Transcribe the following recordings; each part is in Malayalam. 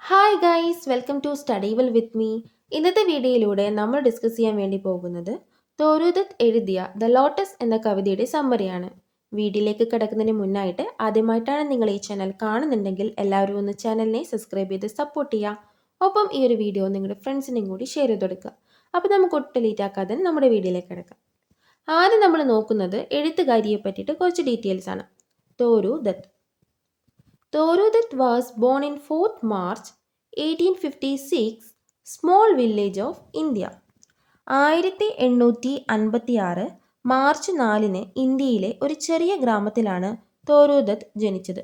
Hi guys welcome to study well with me. ഇന്നത്തെ വീഡിയോയിലൂടെ നമ്മൾ ഡിസ്കസ് ചെയ്യാൻ വേണ്ടി പോകുന്നത് തോരൂദത്ത് എഴുതിയ ദ ലോട്ടസ് എന്ന കവിതയുടെ സമ്മറിയാണ്. വീഡിയോയിലേക്ക് കിടക്കുന്നതിന് മുന്നായിട്ട് ആദ്യമായിട്ടാണ് നിങ്ങൾ ഈ ചാനൽ കാണുന്നുണ്ടെങ്കിൽ എല്ലാവരും ഒന്ന് ചാനലിനെ സബ്സ്ക്രൈബ് ചെയ്ത് സപ്പോർട്ട് ചെയ്യുക. ഒപ്പം ഈ ഒരു വീഡിയോ നിങ്ങളുടെ ഫ്രണ്ട്സിനും കൂടി ഷെയർ ചെയ്ത് കൊടുക്കുക. അപ്പോൾ നമുക്ക് ഒട്ടും ലേറ്റ് ആക്കാതെ നമ്മുടെ വീഡിയോയിലേക്ക് കിടക്കാം. ആദ്യം നമ്മൾ നോക്കുന്നത് എഴുത്തുകാരിയെ പറ്റിയിട്ട് കുറച്ച് ഡീറ്റെയിൽസ് ആണ്. തോരൂദത്ത് Thorudutt was born in 4th March 1856, small village of India. 1856 March 4 ഇന്ത്യയിലെ ഒരു ചെറിയ ഗ്രാമത്തിലാണ് തോരൂദത്ത് ജനിച്ചത്.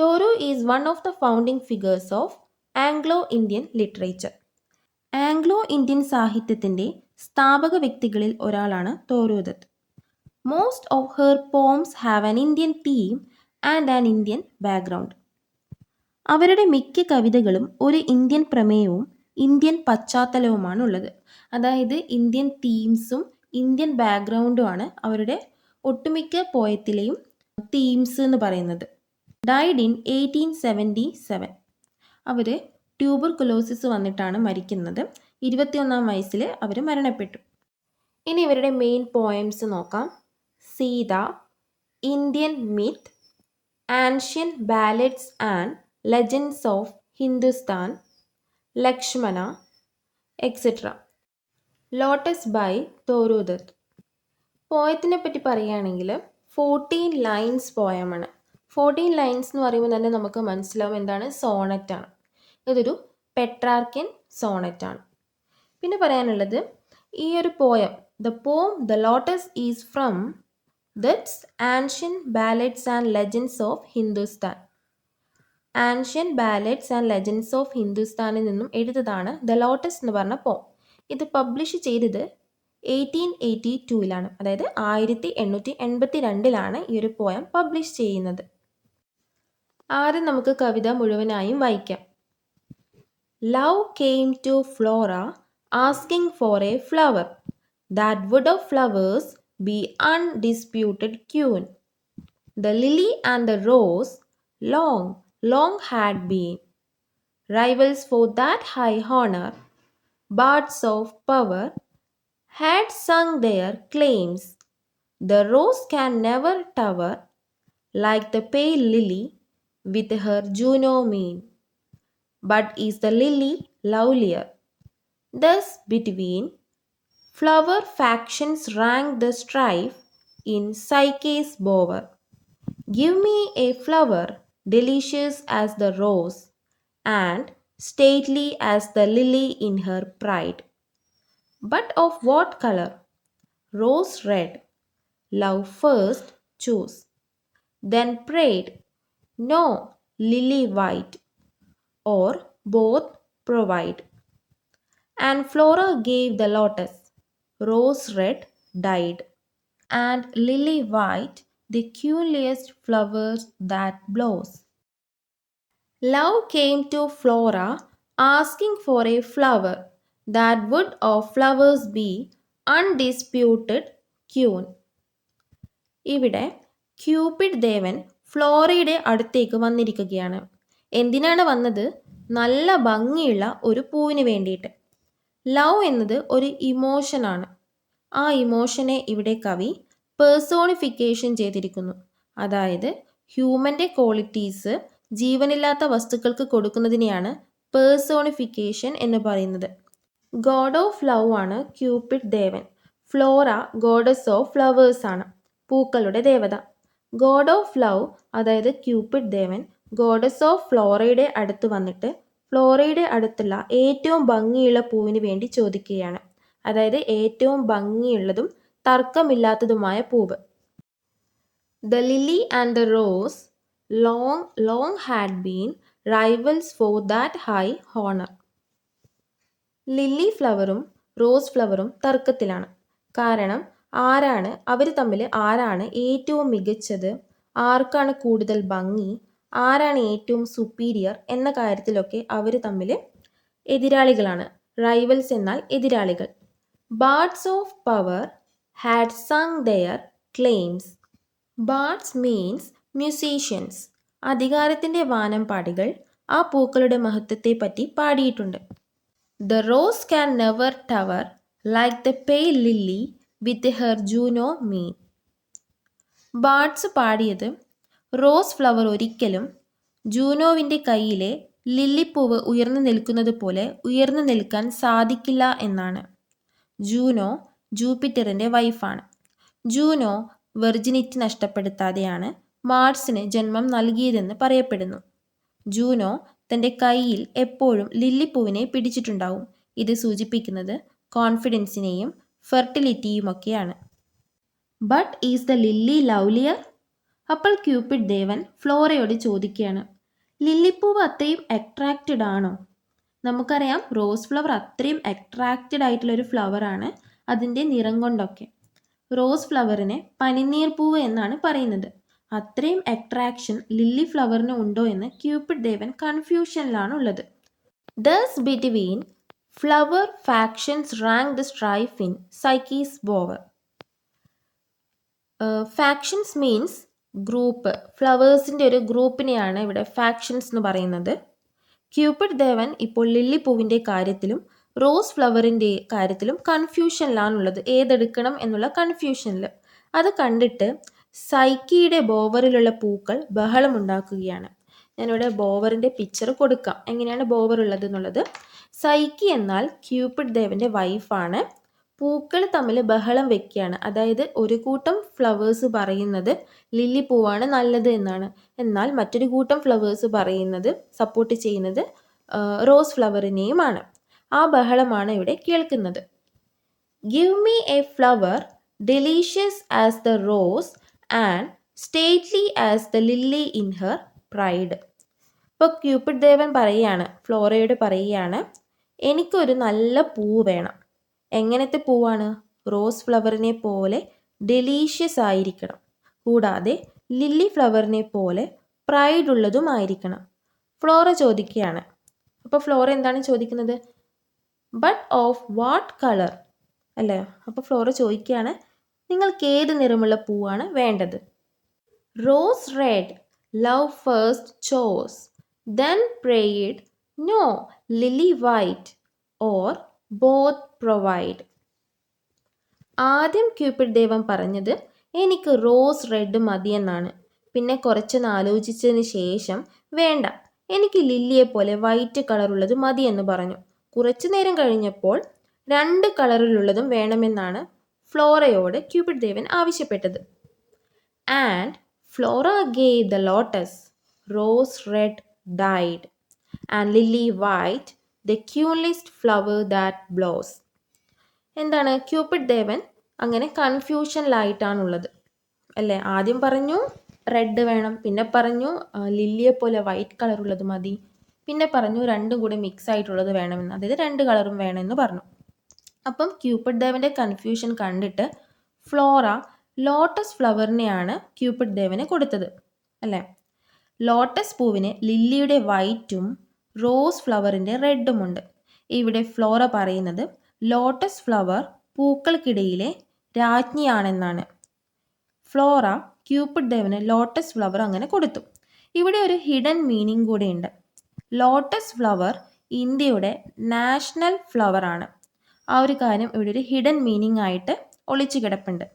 Toru is one of the founding figures of Anglo Indian literature. Anglo Indian സാഹിത്യത്തിൻ്റെ സ്ഥാപക വ്യക്തികളിൽ ഒരാളാണ് Toru Dutt. Most of her poems have an Indian theme and an Indian background. അവരുടെ മിക്ക കവിതകളും ഒരു ഇന്ത്യൻ പ്രമേയവും ഇന്ത്യൻ പശ്ചാത്തലവുമാണ് ഉള്ളത്. അതായത് ഇന്ത്യൻ തീംസും ഇന്ത്യൻ ബാക്ക്ഗ്രൗണ്ടുമാണ് അവരുടെ ഒട്ടുമിക്ക പോയത്തിലെയും തീംസ് എന്ന് പറയുന്നത്. Died in 1877. അവർ ട്യൂബർകുലോസിസ് വന്നിട്ടാണ് മരിക്കുന്നത്. 21 വയസ്സിൽ അവർ മരണപ്പെട്ടു. ഇനി ഇവരുടെ മെയിൻ പോയംസ് നോക്കാം. Sita, Indian myth, ancient ballads and legends of Hindustan, Lakshmana, etcetera. Lotus by Toru Dutt. പോയത്തിനെ പറ്റി പറയുകയാണെങ്കിൽ 14 ലൈൻസ് പോയമാണ്. 14 ലൈൻസ് എന്ന് പറയുമ്പോൾ തന്നെ നമുക്ക് മനസ്സിലാവും എന്താണ് സോണറ്റാണ്. ഇതൊരു പെട്രാർക്കൻ സോണറ്റാണ്. പിന്നെ പറയാനുള്ളത് ഈ ഒരു poem the poem the lotus is from that's ancient ballads and legends of Hindustan. Ancient ballads and legends of ഹിന്ദുസ്ഥാനിൽ നിന്നും എടുത്തതാണ് ദ ലോട്ടസ് എന്ന് പറഞ്ഞ പോം. ഇത് പബ്ലിഷ് ചെയ്തത് 1882 അതായത് 1882 ഈ ഒരു പോയം പബ്ലിഷ് ചെയ്യുന്നത്. ആദ്യം നമുക്ക് കവിത മുഴുവനായും വായിക്കാം. Love came to Flora asking for a flower that would of flowers be undisputed queen. The lily and the rose long had been rivals for that high honor. Bards of power had sung their claims. The rose can never tower like the pale lily with her Juno mien. But is the lily lovelier? Thus between flower factions rank the strife in Psyche's bower. Give me a flower delicious as the rose, and stately as the lily in her pride. But of what color? Rose red. Love first chose, then prayed, no, lily white, or both provide. And Flora gave the lotus, rose red dyed, and lily white the coolest flowers that blows. Love came to Flora asking for a flower that would of flowers be undisputed queen. ഇവിടെ ക്യൂപിഡ് ദേവൻ ഫ്ലോറയുടെ അടുത്തേക്ക് വന്നിരിക്കുകയാണ്. എന്തിനാണ് വന്നത്? നല്ല ഭംഗിയുള്ള ഒരു പൂവിന് വേണ്ടിയിട്ട്. ലവ് എന്നത് ഒരു ഇമോഷനാണ്. ആ ഇമോഷനെ ഇവിടെ കവി പേഴ്സോണിഫിക്കേഷൻ ചെയ്തിരിക്കുന്നു. അതായത് ഹ്യൂമൻ്റെ ക്വാളിറ്റീസ് ജീവനില്ലാത്ത വസ്തുക്കൾക്ക് കൊടുക്കുന്നതിനെയാണ് പേഴ്സോണിഫിക്കേഷൻ എന്ന് പറയുന്നത്. ഗോഡ് ഓഫ് ലവ് ആണ് ക്യൂപിഡ് ദേവൻ. ഫ്ലോറ ഗോഡസ് ഓഫ് ഫ്ലവേഴ്സ് ആണ്, പൂക്കളുടെ ദേവത. ഗോഡ് ഓഫ് ലവ് അതായത് ക്യൂപിഡ് ദേവൻ ഗോഡസ് ഓഫ് ഫ്ലോറയുടെ അടുത്ത് വന്നിട്ട് ഫ്ലോറയുടെ അടുത്തുള്ള ഏറ്റവും ഭംഗിയുള്ള പൂവിന് വേണ്ടി ചോദിക്കുകയാണ്. അതായത് ഏറ്റവും ഭംഗിയുള്ളതും തർക്കമില്ലാത്തതുമായ പൂവ്. The lily and the rose long had been rivals for that high honor. Lily ഫ്ലവറും റോസ് ഫ്ലവറും തർക്കത്തിലാണ്. കാരണം അവർ തമ്മിൽ ആരാണ് ഏറ്റവും മികച്ചത്, ആർക്കാണ് കൂടുതൽ ഭംഗി, ആരാണ് ഏറ്റവും സുപ്പീരിയർ എന്ന കാര്യത്തിലൊക്കെ അവർ തമ്മിൽ എതിരാളികളാണ്. റൈവൽസ് എന്നാൽ എതിരാളികൾ. Bards of power had sung their claims. Bards means musicians. അധികാരത്തിൻ്റെ വാനമ്പാടികൾ ആ പൂക്കളുടെ മഹത്വത്തെ പറ്റി പാടിയിട്ടുണ്ട്. The rose can never tower like the pale lily with her Juno mien. Bards പാടിയത് റോസ് ഫ്ലവർ ഒരിക്കലും ജൂനോവിൻ്റെ കയ്യിലെ ലില്ലിപ്പൂവ് ഉയർന്നു നിൽക്കുന്നത് പോലെ ഉയർന്നു നിൽക്കാൻ സാധിക്കില്ല എന്നാണ്. ജൂനോ ജൂപ്പിറ്ററിൻ്റെ വൈഫാണ്. ജൂനോ വെർജിനിറ്റി നഷ്ടപ്പെടുത്താതെയാണ് മാർസിന് ജന്മം നൽകിയതെന്ന് പറയപ്പെടുന്നു. ജൂനോ തൻ്റെ കയ്യിൽ എപ്പോഴും ലില്ലിപ്പൂവിനെ പിടിച്ചിട്ടുണ്ടാവും. ഇത് സൂചിപ്പിക്കുന്നത് കോൺഫിഡൻസിനെയും ഫെർട്ടിലിറ്റിയുമൊക്കെയാണ്. But is the lily lovelier? അപ്പോൾ ക്യൂപ്പിഡ് ദേവൻ ഫ്ലോറയോട് ചോദിക്കുകയാണ്, ലില്ലിപ്പൂവ് അത്രയും അട്രാക്റ്റഡ് ആണോ? നമുക്കറിയാം റോസ് ഫ്ലവർ അത്രയും അട്രാക്റ്റഡ് ആയിട്ടുള്ളൊരു ഫ്ലവറാണ്, അതിൻ്റെ നിറം കൊണ്ടൊക്കെ. റോസ് ഫ്ലവറിനെ പനിനീർ പൂവ് എന്നാണ് പറയുന്നത്. അത്രയും അട്രാക്ഷൻ ലില്ലി ഫ്ലവറിന് ഉണ്ടോ എന്ന് ക്യൂപ്പിഡ് ദേവൻ കൺഫ്യൂഷനിലാണുള്ളത്. Thus between flower factions rank the strife in സൈക്കീസ് ബോവർ. Factions means group. ഫ്ലവേഴ്സിൻ്റെ ഒരു ഗ്രൂപ്പിനെയാണ് ഇവിടെ ഫാക്ഷൻസ് എന്ന് പറയുന്നത്. ക്യൂപ്പിഡ് ദേവൻ ഇപ്പോൾ ലില്ലിപ്പൂവിൻ്റെ കാര്യത്തിലും റോസ് ഫ്ലവറിൻ്റെ കാര്യത്തിലും കൺഫ്യൂഷനിലാണുള്ളത്. ഏതെടുക്കണം എന്നുള്ള കൺഫ്യൂഷനിൽ. അത് കണ്ടിട്ട് സൈക്കിയുടെ ബോവറിലുള്ള പൂക്കൾ ബഹളമുണ്ടാക്കുകയാണ്. ഞാനിവിടെ ബോവറിൻ്റെ പിക്ചർ കൊടുക്കാം, എങ്ങനെയാണ് ബോവർ ഉള്ളത് എന്നുള്ളത്. സൈക്കി എന്നാൽ ക്യൂപ്പിഡ് ദേവൻ്റെ വൈഫാണ്. പൂക്കൾ തമ്മിൽ ബഹളം വെക്കുകയാണ്. അതായത് ഒരു കൂട്ടം ഫ്ലവേഴ്സ് പറയുന്നത് ലില്ലി പൂവാണ് നല്ലത് എന്നാണ്, എന്നാൽ മറ്റൊരു കൂട്ടം ഫ്ലവേഴ്സ് പറയുന്നത് സപ്പോർട്ട് ചെയ്യുന്നത് റോസ് ഫ്ലവറിനെയുമാണ്. ആ ബഹളമാണ് ഇവിടെ കേൾക്കുന്നത്. Give me a flower delicious as the rose and stately as the lily in her pride. ഇപ്പോൾ ക്യൂപ്പിഡ് ദേവൻ പറയുകയാണ്, ഫ്ലോറയോട് പറയുകയാണ്, എനിക്കൊരു നല്ല പൂവ് വേണം. എങ്ങനത്തെ പൂവാണ്? റോസ് ഫ്ലവറിനെ പോലെ ഡെലീഷ്യസ് ആയിരിക്കണം, കൂടാതെ ലില്ലി ഫ്ലവറിനെ പോലെ പ്രൈഡ് ഉള്ളതുമായിരിക്കണം. ഫ്ലോറ ചോദിക്കുകയാണ്. അപ്പോൾ ഫ്ലോറ എന്താണ് ചോദിക്കുന്നത്? ബട്ട് ഓഫ് വാട്ട് കളർ അല്ലേ? അപ്പോൾ ഫ്ലോറ ചോദിക്കുകയാണ്, നിങ്ങൾക്ക് ഏത് നിറമുള്ള പൂവാണ് വേണ്ടത്? Rose red love first chose then prayed no lily white or both provide. ആദ്യം ക്യൂപ്പിഡ് ദേവൻ പറഞ്ഞത് എനിക്ക് റോസ് റെഡ് മതിയെന്നാണ്. പിന്നെ കുറച്ചൊന്ന് ആലോചിച്ചതിന് ശേഷം വേണ്ട, എനിക്ക് ലില്ലിയെ പോലെ വൈറ്റ് കളറുള്ളത് മതിയെന്ന് പറഞ്ഞു. കുറച്ചു നേരം കഴിഞ്ഞപ്പോൾ 2 കളറിലുള്ളതും വേണമെന്നാണ് ഫ്ലോറയോട് ക്യൂപ്പിഡ് ദേവൻ ആവശ്യപ്പെട്ടത്. And Flora gave the lotus rose red dyed and lily white the queenliest flower that blows. എന്താണ്? ക്യൂപ്പിഡ് ദേവൻ അങ്ങനെ കൺഫ്യൂഷനിലായിട്ടാണുള്ളത് അല്ലേ? ആദ്യം പറഞ്ഞു റെഡ് വേണം, പിന്നെ പറഞ്ഞു ലില്ലിയെ പോലെ വൈറ്റ് കളറുള്ളത് മതി, പിന്നെ പറഞ്ഞു രണ്ടും കൂടി മിക്സ് ആയിട്ടുള്ളത് വേണമെന്ന്, അതായത് 2 കളറും വേണമെന്ന് പറഞ്ഞു. അപ്പം ക്യൂപ്പിഡ് ദേവൻ്റെ കൺഫ്യൂഷൻ കണ്ടിട്ട് ഫ്ലോറ ലോട്ടസ് ഫ്ലവറിനെയാണ് ക്യൂപ്പിഡ് ദേവന് കൊടുത്തത് അല്ലേ? ലോട്ടസ് പൂവിന് ലില്ലിയുടെ വൈറ്റും റോസ് ഫ്ലവറിൻ്റെ റെഡുമുണ്ട്. ഇവിടെ ഫ്ലോറ പറയുന്നത് ലോട്ടസ് ഫ്ലവർ പൂക്കൾക്കിടയിലെ രാജ്ഞിയാണെന്നാണ്. ഫ്ലോറ ക്യൂപ്പിഡ് ദേവന് ലോട്ടസ് ഫ്ലവർ അങ്ങനെ കൊടുത്തു. ഇവിടെ ഒരു ഹിഡൻ മീനിങ് കൂടെയുണ്ട്. ലോട്ടസ് ഫ്ലവർ ഇന്ത്യയുടെ നാഷണൽ ഫ്ലവർ ആണ്. ആ ഒരു കാര്യം ഇവിടെ ഒരു ഹിഡൻ മീനിങ് ആയിട്ട് ഒളിച്ചു കിടപ്പുണ്ട്.